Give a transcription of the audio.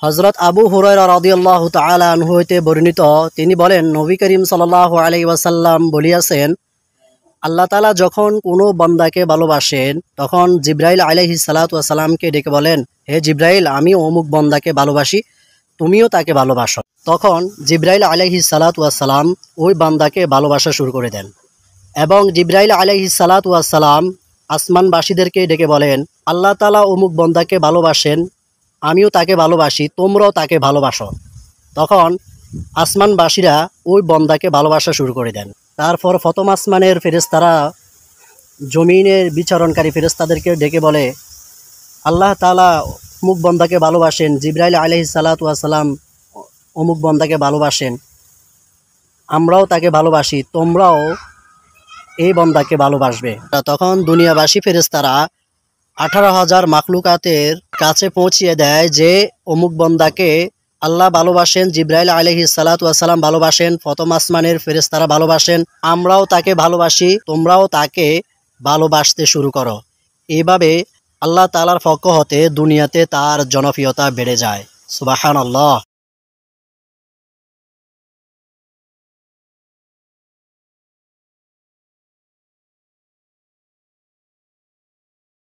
হযরত আবু হুরায়রা রাদিয়াল্লাহু তাআলা আনহু হতে বর্ণিত, তিনি বলেন, নবী করিম সাল্লাল্লাহু আলাইহি ওয়াসাল্লাম বলিয়াছেন, আল্লাহ তাআলা যখন কোনো বান্দাকে ভালোবাসেন তখন জিবরাইল আলাইহিস সালাতু ওয়াস সালামকে ডেকে বলেন, হে জিবরাইল, আমি অমুক বান্দাকে ভালোবাসি, তুমিও তাকে ভালোবাসো। তখন জিবরাইল আলাইহিস সালাতু ওয়াস সালাম ওই বান্দাকে ভালোবাসা শুরু করে দেন এবং জিবরাইল আলাইহিস সালাতু ওয়াস সালাম আসমানবাসীদেরকে ডেকে বলেন, আল্লাহ তাআলা অমুক বান্দাকে ভালোবাসেন, আমিও তাকে ভালোবাসি, তোমরাও তাকে ভালোবাসো। তখন আসমানবাসীরা ওই বান্দাকে ভালোবাসা শুরু করে দেন। তারপর প্রথম আসমানের ফেরেশতারা জমিনের বিচরণকারী ফেরেশতাদেরকে ডেকে বলে, আল্লাহ তাআলা অমুক বান্দাকে ভালোবাসেন, জিবরাইল আলাইহিস সালাতু ওয়াস সালাম অমুক বান্দাকে ভালোবাসেন, আমরাও তাকে ভালোবাসি, তোমরাও এই বান্দাকে ভালোবাসবে। তখন দুনিয়াবাসী ফেরেশতারা 18,000 মাখলুকাতের কাছে পৌঁছিয়ে দেয় যে অমুক বান্দাকে আল্লাহ ভালোবাসেন, জিবরাইল আলাইহিস সালাতু ওয়াস সালাম ভালোবাসেন, প্রথম আসমানের ফেরেশতারা ভালোবাসেন, আমরাও তাকে ভালোবাসি, তোমরাও তাকে ভালোবাসতে শুরু করো। এইভাবে আল্লাহ তাআলার পক্ষ হতে দুনিয়াতে তার জনপ্রিয়তা বেড়ে যায়। সুবহানাল্লাহ।